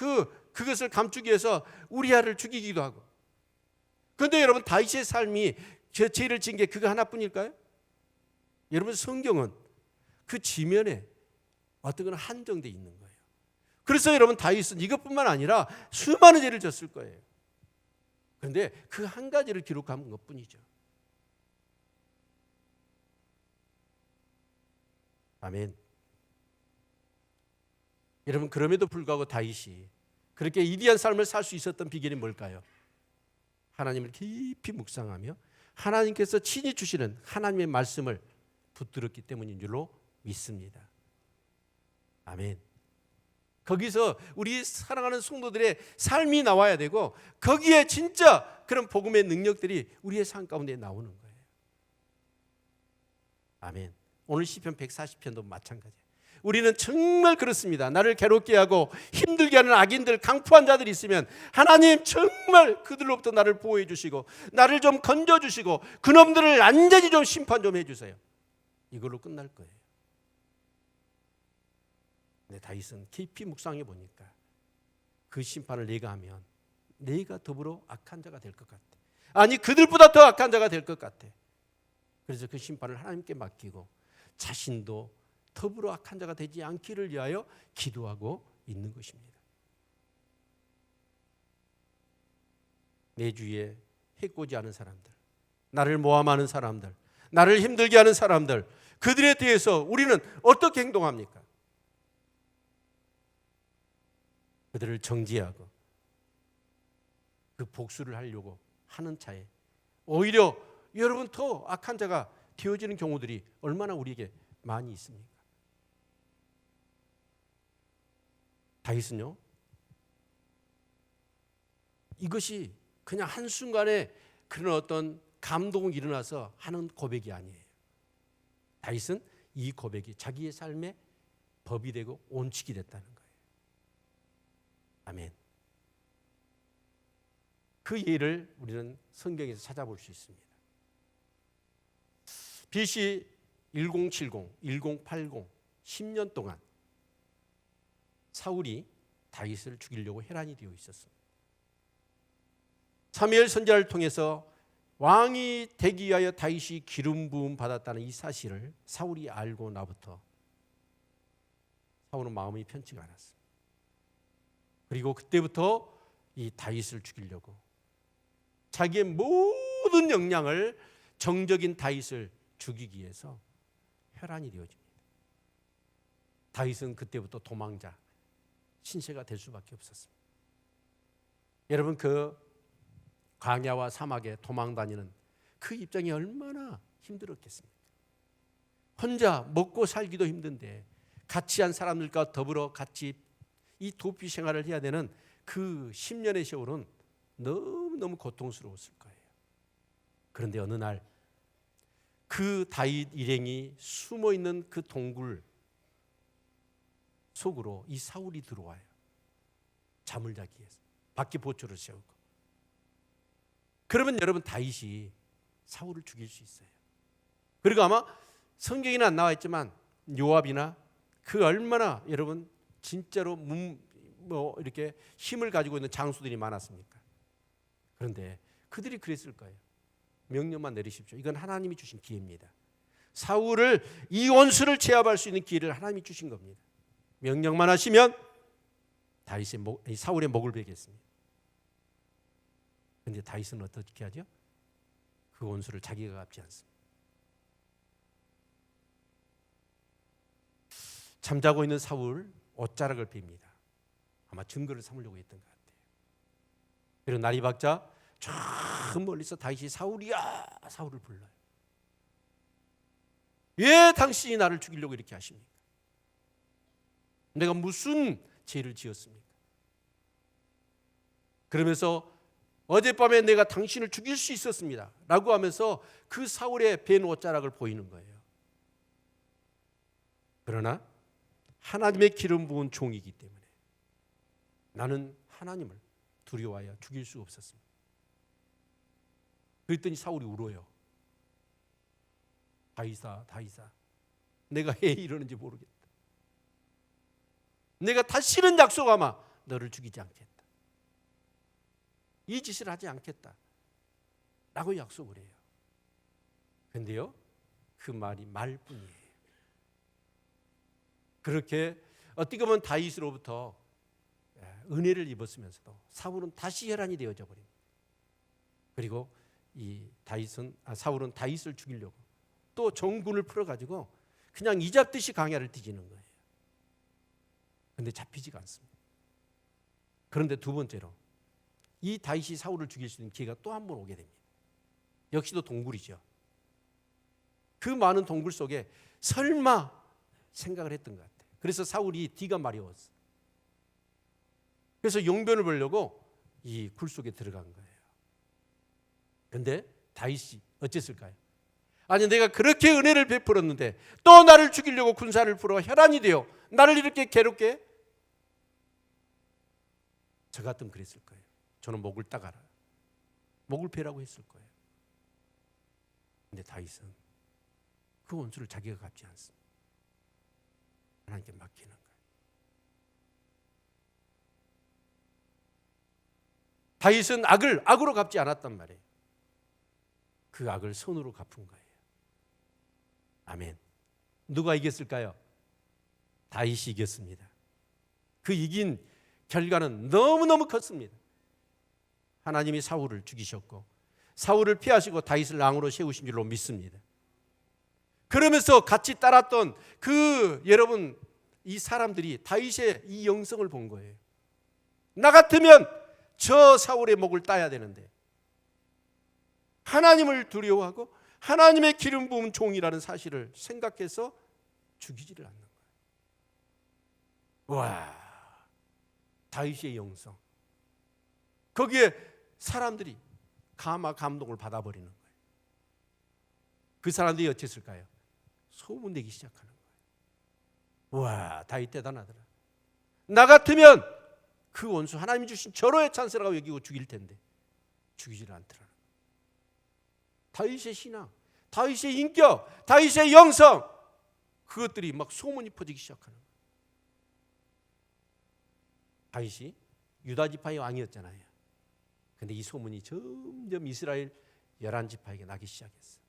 그것을 감추기 위해서 우리아를 죽이기도 하고. 그런데 여러분 다윗의 삶이 죄를 지은 게 그거 하나뿐일까요? 여러분 성경은 그 지면에 어떤 건 한정되어 있는 거예요. 그래서 여러분 다윗은 이것뿐만 아니라 수많은 죄를 졌을 거예요. 그런데 그 한 가지를 기록한 것뿐이죠. 아멘. 여러분 그럼에도 불구하고 다윗이 그렇게 위대한 삶을 살 수 있었던 비결이 뭘까요? 하나님을 깊이 묵상하며 하나님께서 친히 주시는 하나님의 말씀을 붙들었기 때문인 줄로 믿습니다. 아멘. 거기서 우리 사랑하는 성도들의 삶이 나와야 되고 거기에 진짜 그런 복음의 능력들이 우리의 삶 가운데 나오는 거예요. 아멘. 오늘 시편 140편도 마찬가지예요. 우리는 정말 그렇습니다. 나를 괴롭게 하고 힘들게 하는 악인들, 강포한 자들이 있으면 하나님 정말 그들로부터 나를 보호해 주시고 나를 좀 건져 주시고 그놈들을 완전히 좀 심판 좀 해주세요. 이걸로 끝날 거예요. 근데 다윗은 깊이 묵상해 보니까 그 심판을 내가 하면 내가 더불어 악한 자가 될 것 같아. 아니 그들보다 더 악한 자가 될 것 같아. 그래서 그 심판을 하나님께 맡기고 자신도 더불어 악한 자가 되지 않기를 위하여 기도하고 있는 것입니다. 내 주위에 해코지 않은 사람들, 나를 모함하는 사람들, 나를 힘들게 하는 사람들, 그들에 대해서 우리는 어떻게 행동합니까? 그들을 정죄하고 그 복수를 하려고 하는 차에 오히려 여러분 더 악한 자가 되어지는 경우들이 얼마나 우리에게 많이 있습니까? 다윗은요, 이것이 그냥 한순간에 그런 어떤 감동이 일어나서 하는 고백이 아니에요. 다윗은 이 고백이 자기의 삶의 법이 되고 원칙이 됐다는 거예요. 아멘. 그 예를 우리는 성경에서 찾아볼 수 있습니다. BC 1070, 1080, 10년 동안 사울이 다윗을 죽이려고 혈안이 되어 있었습니다. 사무엘 선지자를 통해서 왕이 되기 위하여 다윗이 기름 부음 받았다는 이 사실을 사울이 알고 나부터 사울은 마음이 편치가 않았습니다. 그리고 그때부터 이 다윗을 죽이려고 자기의 모든 역량을 정적인 다윗을 죽이기 위해서 혈안이 되어집니다. 다윗은 그때부터 도망자, 신세가 될 수밖에 없었습니다. 여러분 그 광야와 사막에 도망다니는 그 입장이 얼마나 힘들었겠습니까? 혼자 먹고 살기도 힘든데 같이 한 사람들과 더불어 같이 이 도피 생활을 해야 되는 그 10년의 세월은 너무너무 고통스러웠을 거예요. 그런데 어느 날 그 다윗 일행이 숨어있는 그 동굴 속으로 이 사울이 들어와요. 잠을 자기 위해서 밖에 보초를 세우고. 그러면 여러분 다윗이 사울을 죽일 수 있어요. 그리고 아마 성경에는 안 나와 있지만 요압이나 그 얼마나 여러분 진짜로 이렇게 힘을 가지고 있는 장수들이 많았습니까? 그런데 그들이 그랬을 거예요. 명령만 내리십시오. 이건 하나님이 주신 기회입니다. 사울을 이 원수를 제압할 수 있는 기회를 하나님이 주신 겁니다. 명령만 하시면 사울의 목을 베겠습니다. 그런데 다윗은 어떻게 하죠? 그 원수를 자기가 갚지 않습니다. 잠자고 있는 사울 옷자락을 뺍니다. 아마 증거를 삼으려고 했던 것 같아요. 그리고 날이 밝자 저 멀리서 다윗이 사울이야 사울을 불러요. 왜 당신이 나를 죽이려고 이렇게 하십니까? 내가 무슨 죄를 지었습니까? 그러면서 어젯밤에 내가 당신을 죽일 수 있었습니다 라고 하면서 그 사울의 벤 옷자락을 보이는 거예요. 그러나 하나님의 기름 부은 종이기 때문에 나는 하나님을 두려워하여 죽일 수 없었습니다. 그랬더니 사울이 울어요. 다윗아, 다윗아, 내가 왜 이러는지 모르겠다. 내가 다시는 약속하마 너를 죽이지 않겠다. 이 짓을 하지 않겠다 라고 약속을 해요. 근데요, 그 말이 말뿐이에요. 그렇게 어떻게 보면 다윗으로부터 은혜를 입었으면서도 사울은 다시 혈안이 되어져 버립니다. 그리고 이 사울은 다윗을 죽이려고 또 정군을 풀어가지고 그냥 이잡듯이 광야를 뒤지는 거예요. 그런데 잡히지가 않습니다. 그런데 두 번째로 이 다윗이 사울을 죽일 수 있는 기회가 또 한 번 오게 됩니다. 역시도 동굴이죠. 그 많은 동굴 속에 설마 생각을 했던 것 같아요. 그래서 사울이 뒤가 마려웠어요. 그래서 용변을 보려고 이 굴 속에 들어간 거예요. 그런데 다윗이 어쨌을까요? 아니, 내가 그렇게 은혜를 베풀었는데 또 나를 죽이려고 군사를 풀어 혈안이 되어 나를 이렇게 괴롭게? 저 같으면 그랬을 거예요. 저는 목을 따가라, 목을 베라고 했을 거예요. 근데 다윗은 그 원수를 자기가 갚지 않습니다. 하나님께 맡기는 거예요. 다윗은 악으로 갚지 않았단 말이에요. 그 악을 선으로 갚은 거예요. 아멘. 누가 이겼을까요? 다윗이 이겼습니다. 그 이긴 결과는 너무너무 컸습니다. 하나님이 사울을 죽이셨고 사울을 피하시고 다윗을 왕으로 세우신 줄로 믿습니다. 그러면서 같이 따랐던 여러분 이 사람들이 다윗의 이 영성을 본 거예요. 나 같으면 저 사울의 목을 따야 되는데 하나님을 두려워하고 하나님의 기름 부은 종이라는 사실을 생각해서 죽이지를 않는 거예요. 와, 다윗의 영성. 거기에 사람들이 감동을 받아버리는 거예요. 그 사람들이 어땠을까요? 소문내기 시작하는 거예요. 와, 다윗 대단하더라. 나 같으면 그 원수 하나님이 주신 절호의 찬스라고 여기고 죽일 텐데 죽이지를 않더라. 다윗의 신앙, 다윗의 인격, 다윗의 영성, 그것들이 막 소문이 퍼지기 시작하는 거예요. 다윗이 유다 지파의 왕이었잖아요. 근데 이 소문이 점점 이스라엘 11지파에게 나기 시작했어요.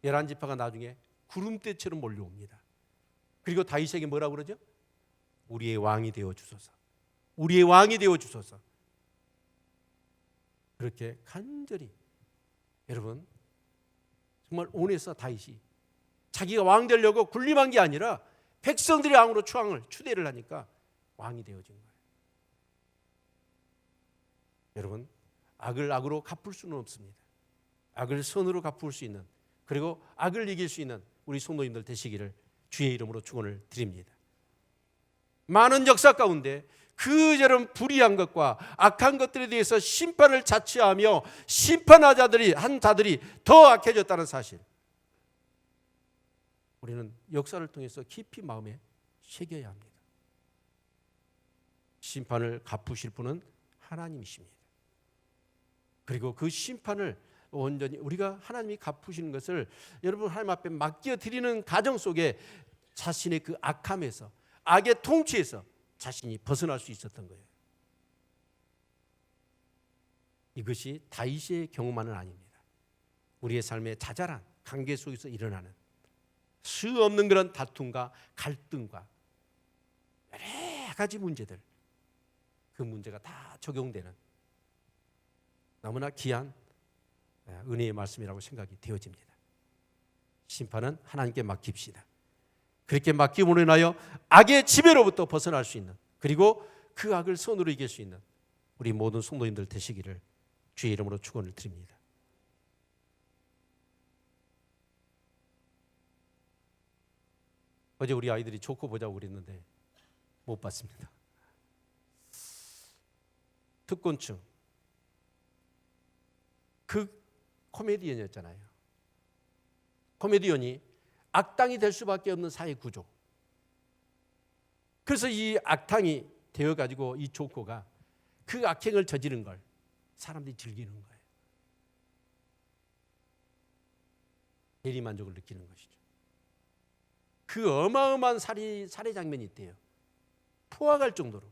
11지파가 나중에 구름대처럼 몰려옵니다. 그리고 다윗에게 뭐라고 그러죠? 우리의 왕이 되어 주소서. 우리의 왕이 되어 주소서. 그렇게 간절히, 여러분 정말 온에서 다윗이 자기가 왕 되려고 군림한 게 아니라 백성들이 왕으로 추대를 하니까 왕이 되어진 거예요. 여러분, 악을 악으로 갚을 수는 없습니다. 악을 선으로 갚을 수 있는, 그리고 악을 이길 수 있는 우리 성도님들 되시기를 주의 이름으로 축원을 드립니다. 많은 역사 가운데 여러분 불의한 것과 악한 것들에 대해서 심판을 자처하며 심판한 자들이 더 악해졌다는 사실, 우리는 역사를 통해서 깊이 마음에 새겨야 합니다. 심판을 갚으실 분은 하나님이십니다. 그리고 그 심판을 온전히 우리가 하나님이 갚으시는 것을 여러분 하나님 앞에 맡겨드리는 가정 속에 자신의 그 악함에서, 악의 통치에서 자신이 벗어날 수 있었던 거예요. 이것이 다윗의 경우만은 아닙니다. 우리의 삶의 자잘한 관계 속에서 일어나는 수 없는 그런 다툼과 갈등과 여러 가지 문제들, 그 문제가 다 적용되는 너무나 귀한 은혜의 말씀이라고 생각이 되어집니다. 심판은 하나님께 맡깁시다. 그렇게 맡김으로 인하여 악의 지배로부터 벗어날 수 있는, 그리고 그 악을 손으로 이길 수 있는 우리 모든 성도님들 되시기를 주의 이름으로 축원을 드립니다. 어제 우리 아이들이 조커 보자고 그랬는데 못 봤습니다. 특권층, 그 코미디언이었잖아요. 코미디언이 악당이 될 수밖에 없는 사회 구조, 그래서 이 악탕이 되어 가지고 이 조코가 그 악행을 저지른 걸 사람들이 즐기는 거예요. 대리만족을 느끼는 것이죠. 그 어마어마한 살해 장면이 있대요. 포화갈 정도로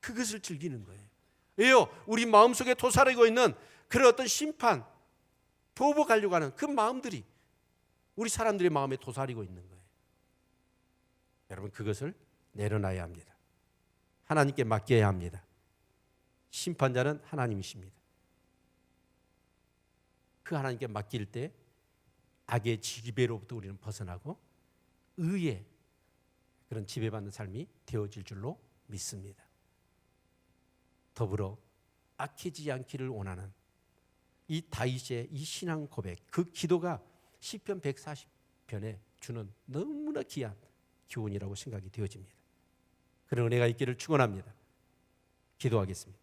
그것을 즐기는 거예요. 왜요? 우리 마음속에 도사리고 있는 그런 어떤 심판, 교복하려고 하는 그 마음들이 우리 사람들의 마음에 도사리고 있는 거예요. 여러분, 그것을 내려놔야 합니다. 하나님께 맡겨야 합니다. 심판자는 하나님이십니다. 그 하나님께 맡길 때 악의 지배로부터 우리는 벗어나고 의의 그런 지배받는 삶이 되어질 줄로 믿습니다. 더불어 악해지지 않기를 원하는 이 다윗의 이 신앙 고백, 그 기도가 시편 140편에 주는 너무나 귀한 교훈이라고 생각이 되어집니다. 그런 은혜가 있기를 축원합니다. 기도하겠습니다.